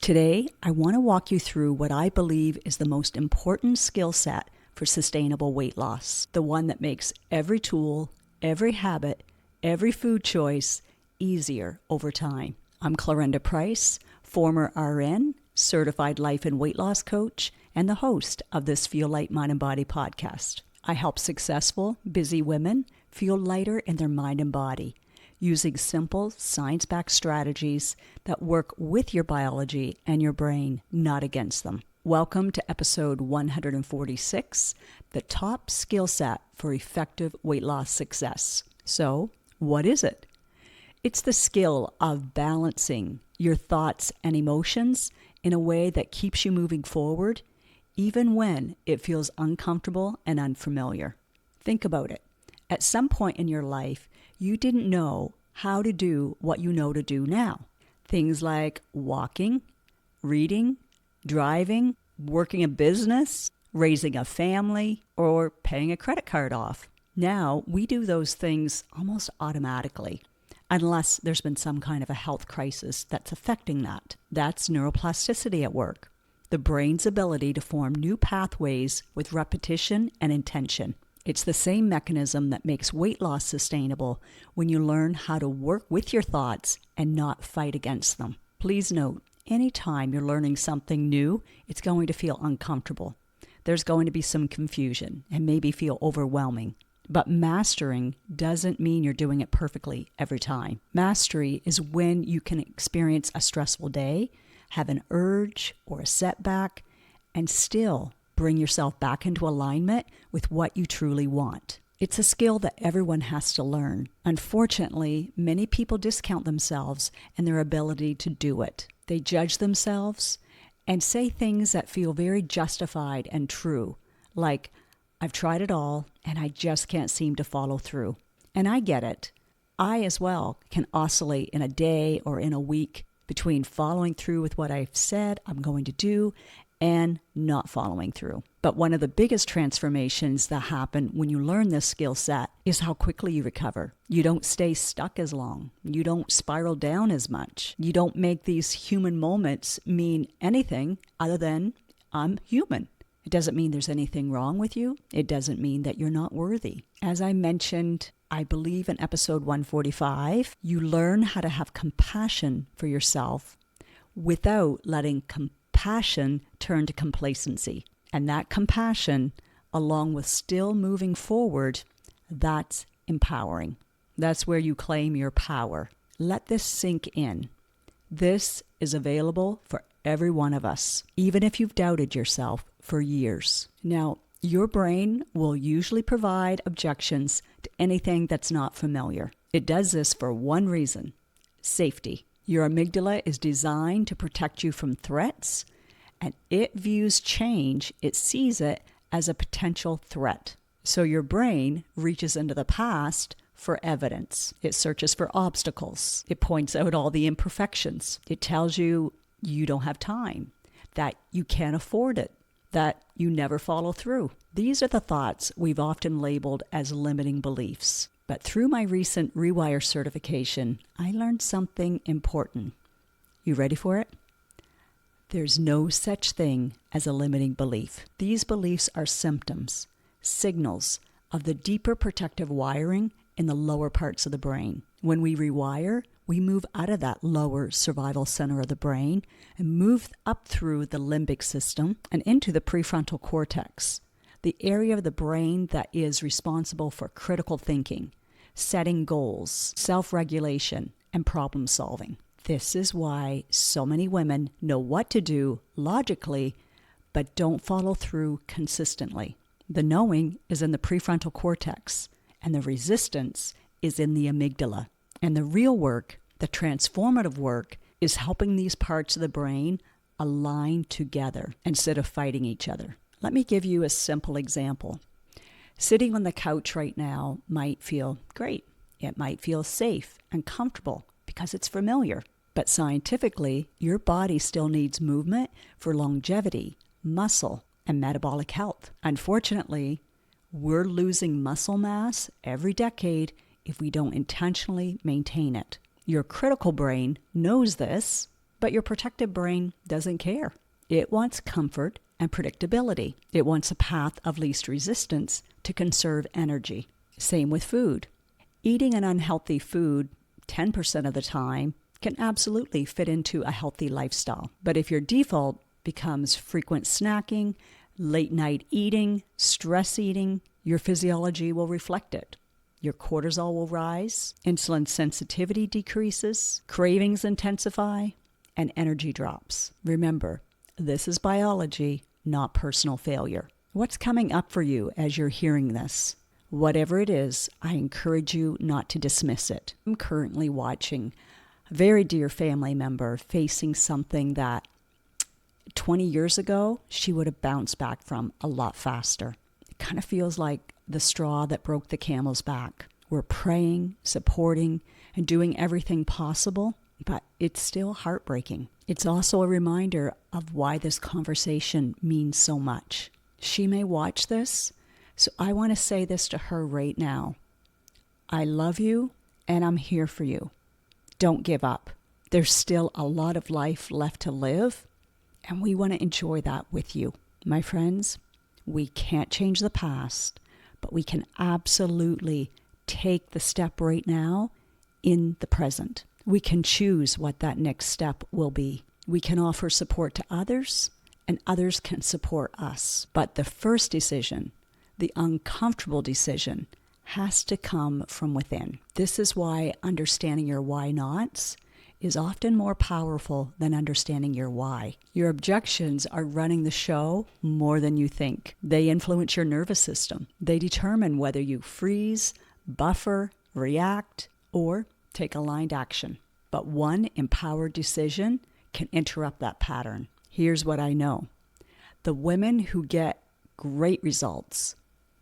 Today, I want to walk you through what I believe is the most important skill set for sustainable weight loss, the one that makes every tool, every habit, every food choice easier over time. I'm Clarinda Price, former RN, certified life and weight loss coach, and the host of this Feel Light Mind and Body podcast. I help successful, busy women feel lighter in their mind and body, using simple, science-backed strategies that work with your biology and your brain, not against them. Welcome to episode 146, the top skill set for effective weight loss success. So, what is it? It's the skill of balancing your thoughts and emotions in a way that keeps you moving forward, even when it feels uncomfortable and unfamiliar. Think about it. At some point in your life, you didn't know how to do what you know to do now. Things like walking, reading, driving, working a business, raising a family, or paying a credit card off. Now, we do those things almost automatically, unless there's been some kind of a health crisis that's affecting that. That's neuroplasticity at work, the brain's ability to form new pathways with repetition and intention. It's the same mechanism that makes weight loss sustainable when you learn how to work with your thoughts and not fight against them. Please note, anytime you're learning something new, it's going to feel uncomfortable. There's going to be some confusion and maybe feel overwhelming. But mastering doesn't mean you're doing it perfectly every time. Mastery is when you can experience a stressful day, have an urge or a setback, and still bring yourself back into alignment with what you truly want. It's a skill that everyone has to learn. Unfortunately, many people discount themselves and their ability to do it. They judge themselves and say things that feel very justified and true, like, I've tried it all and I just can't seem to follow through. And I get it. I as well can oscillate in a day or in a week between following through with what I've said I'm going to do and not following through. But one of the biggest transformations that happen when you learn this skill set is how quickly you recover. You don't stay stuck as long. You don't spiral down as much. You don't make these human moments mean anything other than I'm human. It doesn't mean there's anything wrong with you. It doesn't mean that you're not worthy. As I mentioned, I believe in episode 145, you learn how to have compassion for yourself without letting compassion turn to complacency. And that compassion, along with still moving forward, that's empowering. That's where you claim your power. Let this sink in. This is available for every one of us, even if you've doubted yourself for years. Now, your brain will usually provide objections to anything that's not familiar. It does this for one reason: safety. Your amygdala is designed to protect you from threats, and it views change, it sees it as a potential threat. So your brain reaches into the past for evidence. It searches for obstacles. It points out all the imperfections. It tells you you don't have time, that you can't afford it, that you never follow through. These are the thoughts we've often labeled as limiting beliefs. But through my recent Rewire certification, I learned something important. You ready for it? There's no such thing as a limiting belief. These beliefs are symptoms, signals of the deeper protective wiring in the lower parts of the brain. When we rewire, we move out of that lower survival center of the brain and move up through the limbic system and into the prefrontal cortex, the area of the brain that is responsible for critical thinking, setting goals, self-regulation, and problem solving. This is why so many women know what to do logically, but don't follow through consistently. The knowing is in the prefrontal cortex, and the resistance is in the amygdala. And the real work, the transformative work, is helping these parts of the brain align together instead of fighting each other. Let me give you a simple example. Sitting on the couch right now might feel great. It might feel safe and comfortable because it's familiar. But scientifically, your body still needs movement for longevity, muscle, and metabolic health. Unfortunately, we're losing muscle mass every decade if we don't intentionally maintain it. Your critical brain knows this, But your protective brain doesn't care. It wants comfort and predictability. It wants a path of least resistance to conserve energy. Same with food. Eating an unhealthy food 10% of the time can absolutely fit into a healthy lifestyle. But if your default becomes frequent snacking, late night eating, stress eating, your physiology will reflect it. Your cortisol will rise, insulin sensitivity decreases, cravings intensify, and energy drops. Remember, this is biology, not personal failure. What's coming up for you as you're hearing this? Whatever it is, I encourage you not to dismiss it. I'm currently watching a very dear family member facing something that 20 years ago, she would have bounced back from a lot faster. It kind of feels like the straw that broke the camel's back. We're praying, supporting, and doing everything possible, but it's still heartbreaking. It's also a reminder of why this conversation means so much. She may watch this, so I want to say this to her right now. I love you, and I'm here for you. Don't give up. There's still a lot of life left to live, and we want to enjoy that with you. My friends, we can't change the past, but we can absolutely take the step right now in the present. We can choose what that next step will be. We can offer support to others, and others can support us. But the first decision, the uncomfortable decision, has to come from within. This is why understanding your why nots is often more powerful than understanding your why. Your objections are running the show more than you think. They influence your nervous system. They determine whether you freeze, buffer, react, or take aligned action. But one empowered decision can interrupt that pattern. Here's what I know. The women who get great results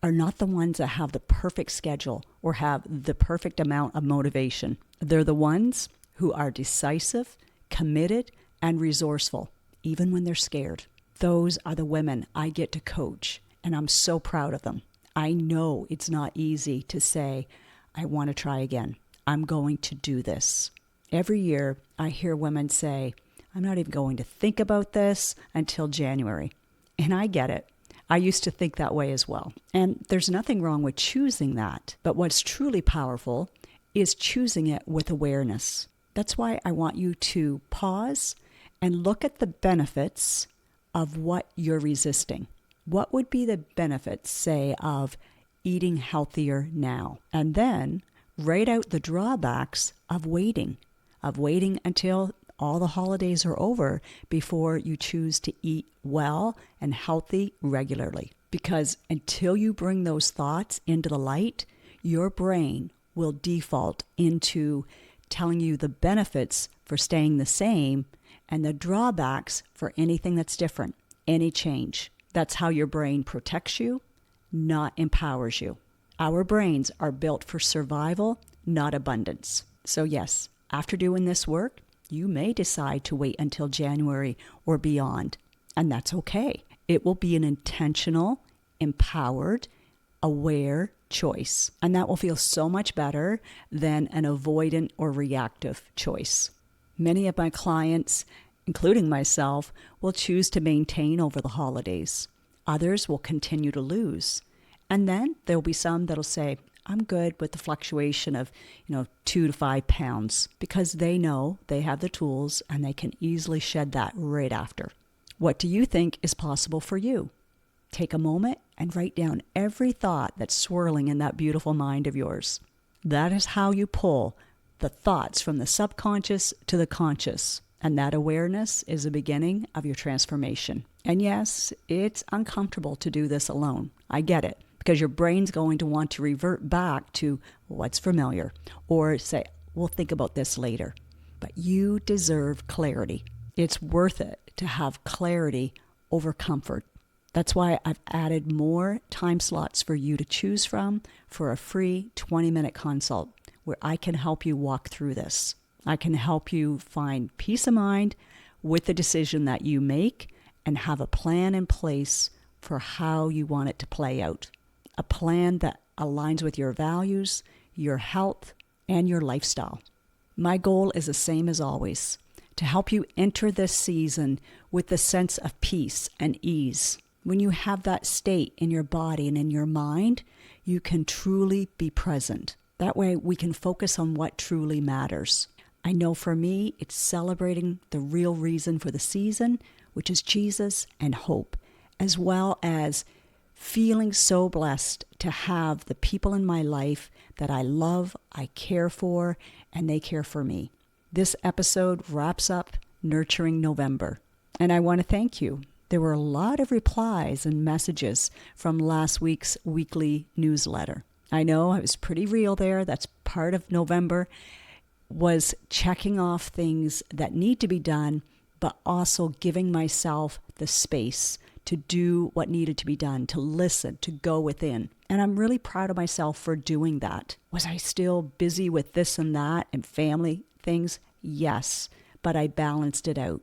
are not the ones that have the perfect schedule or have the perfect amount of motivation. They're the ones who are decisive, committed, and resourceful, even when they're scared. Those are the women I get to coach, and I'm so proud of them. I know it's not easy to say, I want to try again. I'm going to do this. Every year, I hear women say, I'm not even going to think about this until January. And I get it. I used to think that way as well. And there's nothing wrong with choosing that. But what's truly powerful is choosing it with awareness. That's why I want you to pause and look at the benefits of what you're resisting. What would be the benefits, say, of eating healthier now? And then write out the drawbacks of waiting until all the holidays are over before you choose to eat well and healthy regularly. Because until you bring those thoughts into the light, your brain will default into telling you the benefits for staying the same and the drawbacks for anything that's different, any change. That's how your brain protects you, not empowers you. Our brains are built for survival, not abundance. So yes, after doing this work, you may decide to wait until January or beyond, and that's okay. It will be an intentional, empowered, aware choice, and that will feel so much better than an avoidant or reactive choice. Many of my clients, including myself, will choose to maintain over the holidays. Others will continue to lose. And then there'll be some that'll say, I'm good with the fluctuation of, 2 to 5 pounds, because they know they have the tools and they can easily shed that right after. What do you think is possible for you? Take a moment and write down every thought that's swirling in that beautiful mind of yours. That is how you pull the thoughts from the subconscious to the conscious. And that awareness is the beginning of your transformation. And yes, it's uncomfortable to do this alone. I get it. Because your brain's going to want to revert back to what's familiar or say, we'll think about this later. But you deserve clarity. It's worth it to have clarity over comfort. That's why I've added more time slots for you to choose from for a free 20-minute consult where I can help you walk through this. I can help you find peace of mind with the decision that you make and have a plan in place for how you want it to play out. A plan that aligns with your values, your health, and your lifestyle. My goal is the same as always, to help you enter this season with the sense of peace and ease. When you have that state in your body and in your mind, you can truly be present. That way we can focus on what truly matters. I know for me, it's celebrating the real reason for the season, which is Jesus and hope, as well as feeling so blessed to have the people in my life that I love, I care for, and they care for me. This episode wraps up Nurturing November, and I want to thank you. There were a lot of replies and messages from last week's weekly newsletter. I know I was pretty real there. That's part of November, was checking off things that need to be done, but also giving myself the space to do what needed to be done, to listen, to go within. And I'm really proud of myself for doing that. Was I still busy with this and that and family things? Yes, but I balanced it out.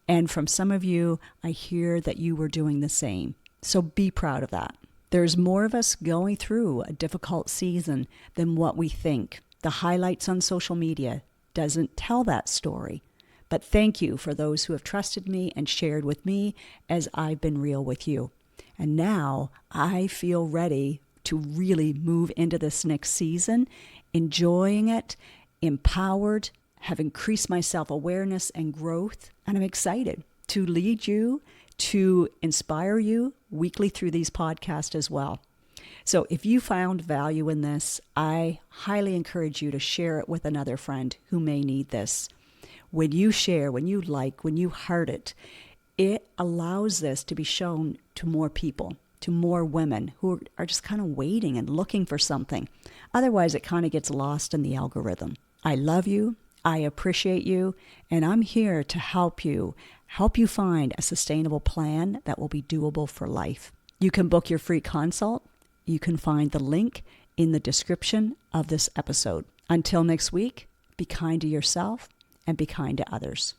And from some of you, I hear that you were doing the same. So be proud of that. There's more of us going through a difficult season than what we think. The highlights on social media doesn't tell that story. But thank you for those who have trusted me and shared with me as I've been real with you. And now I feel ready to really move into this next season, enjoying it, empowered, have increased my self-awareness and growth. And I'm excited to lead you, to inspire you weekly through these podcasts as well. So if you found value in this, I highly encourage you to share it with another friend who may need this. When you share, when you like, when you heart it, it allows this to be shown to more people, to more women who are just kind of waiting and looking for something. Otherwise, it kind of gets lost in the algorithm. I love you. I appreciate you. And I'm here to help you find a sustainable plan that will be doable for life. You can book your free consult. You can find the link in the description of this episode. Until next week, be kind to yourself and be kind to others.